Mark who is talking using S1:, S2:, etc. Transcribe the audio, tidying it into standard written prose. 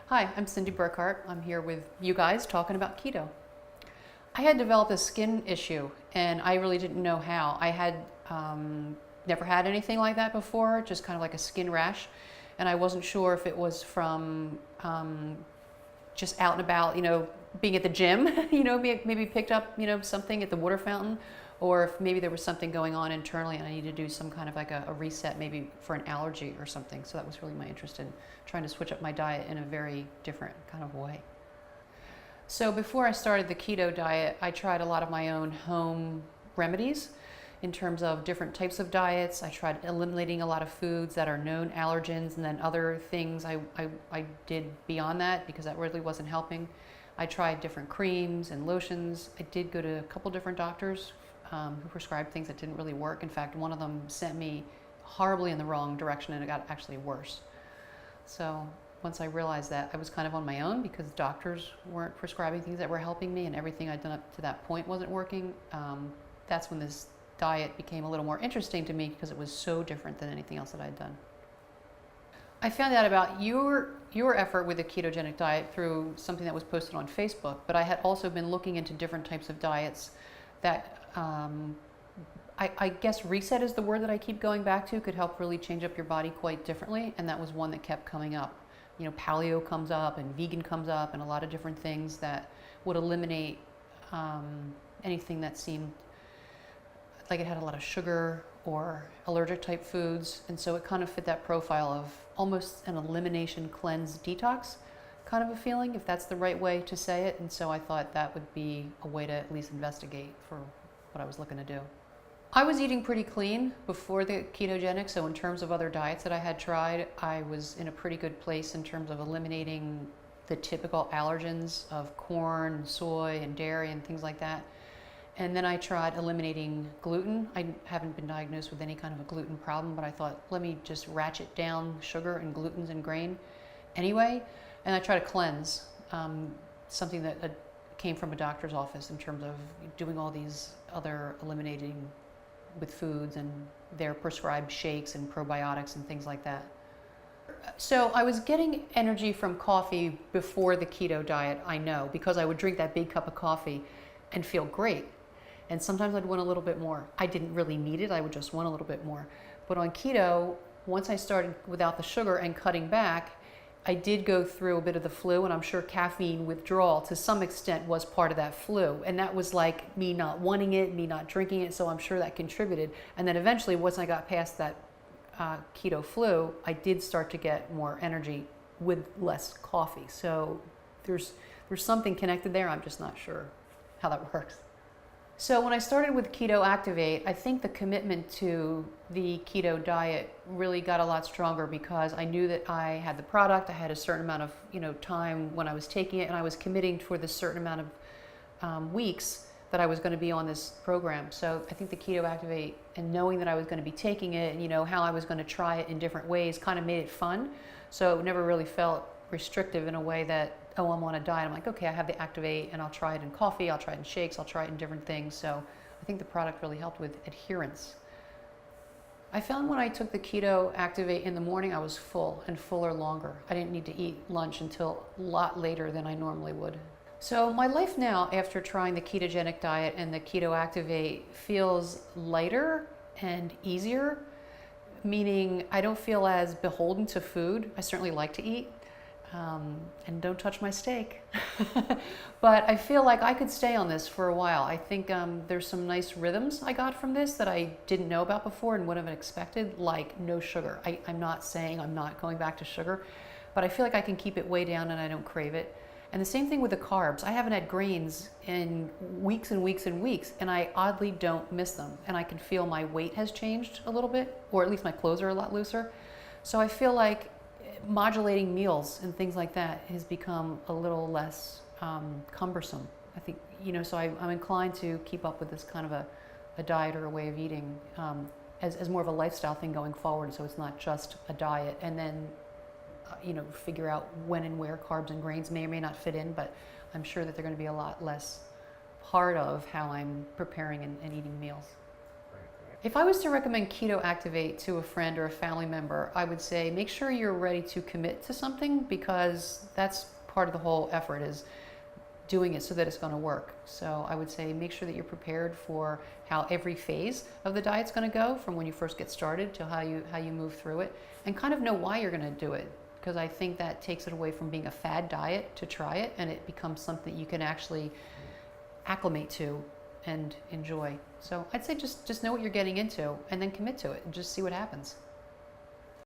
S1: Hi, I'm Cyndie Burkhadt. I'm here with you guys talking about keto. I had developed a skin issue and I really didn't know how. I had never had anything like that before, just kind of like a skin rash. And I wasn't sure if it was from just out and about, being at the gym, maybe picked up, something at the water fountain, or if maybe there was something going on internally and I needed to do some kind of like a reset, maybe for an allergy or something. So that was really my interest in trying to switch up my diet in a very different kind of way. So before I started the keto diet, I tried a lot of my own home remedies in terms of different types of diets. I tried eliminating a lot of foods that are known allergens, and then other things I did beyond that because that really wasn't helping. I tried different creams and lotions. I did go to a couple different doctors who prescribed things that didn't really work. In fact, one of them sent me horribly in the wrong direction and it got actually worse. So once I realized that I was kind of on my own because doctors weren't prescribing things that were helping me and everything I'd done up to that point wasn't working, that's when this diet became a little more interesting to me because it was so different than anything else that I'd done. I found out about your effort with the ketogenic diet through something that was posted on Facebook, but I had also been looking into different types of diets that I guess reset is the word that I keep going back to, could help really change up your body quite differently, and that was one that kept coming up. Paleo comes up and vegan comes up and a lot of different things that would eliminate anything that seemed like it had a lot of sugar or allergic type foods, and so it kind of fit that profile of almost an elimination cleanse detox kind of a feeling, if that's the right way to say it, and so I thought that would be a way to at least investigate for what I was looking to do. I was eating pretty clean before the ketogenic, so in terms of other diets that I had tried, I was in a pretty good place in terms of eliminating the typical allergens of corn, soy, and dairy and things like that. And then I tried eliminating gluten. I haven't been diagnosed with any kind of a gluten problem, but I thought, let me just ratchet down sugar and glutens and grain anyway. And I tried to cleanse, something that came from a doctor's office in terms of doing all these other eliminating with foods and their prescribed shakes and probiotics and things like that. So I was getting energy from coffee before the keto diet, I know, because I would drink that big cup of coffee and feel great. And sometimes I'd want a little bit more. I didn't really need it, I would just want a little bit more. But on keto, once I started without the sugar and cutting back, I did go through a bit of the flu, and I'm sure caffeine withdrawal to some extent was part of that flu. And that was like me not wanting it, me not drinking it, so I'm sure that contributed. And then eventually, once I got past that keto flu, I did start to get more energy with less coffee. So there's something connected there, I'm just not sure how that works. So when I started with Keto Activate, I think the commitment to the keto diet really got a lot stronger because I knew that I had the product, I had a certain amount of time when I was taking it, and I was committing for this certain amount of weeks that I was going to be on this program. So I think the Keto Activate and knowing that I was going to be taking it and how I was going to try it in different ways kind of made it fun. So it never really felt restrictive in a way that, oh, I'm on a diet. I'm like, okay, I have the Activate and I'll try it in coffee, I'll try it in shakes, I'll try it in different things. So I think the product really helped with adherence. I found when I took the Keto Activate in the morning, I was full and fuller longer. I didn't need to eat lunch until a lot later than I normally would. So my life now, after trying the ketogenic diet and the Keto Activate, feels lighter and easier, meaning I don't feel as beholden to food. I certainly like to eat. And don't touch my steak. But I feel like I could stay on this for a while. I think there's some nice rhythms I got from this that I didn't know about before and wouldn't have expected, like no sugar. I'm not saying I'm not going back to sugar, but I feel like I can keep it way down and I don't crave it. And the same thing with the carbs. I haven't had grains in weeks and weeks and weeks, and I oddly don't miss them. And I can feel my weight has changed a little bit, or at least my clothes are a lot looser. So I feel like modulating meals and things like that has become a little less cumbersome. I think, so I'm inclined to keep up with this kind of a diet or a way of eating as more of a lifestyle thing going forward. So it's not just a diet, and then figure out when and where carbs and grains may or may not fit in, but I'm sure that they're going to be a lot less part of how I'm preparing and eating meals. If I was to recommend Keto Activate to a friend or a family member, I would say make sure you're ready to commit to something, because that's part of the whole effort, is doing it so that it's going to work. So I would say make sure that you're prepared for how every phase of the diet's going to go, from when you first get started to how you move through it, and kind of know why you're going to do it, because I think that takes it away from being a fad diet to try it, and it becomes something you can actually acclimate to and enjoy. So I'd say just know what you're getting into and then commit to it and just see what happens.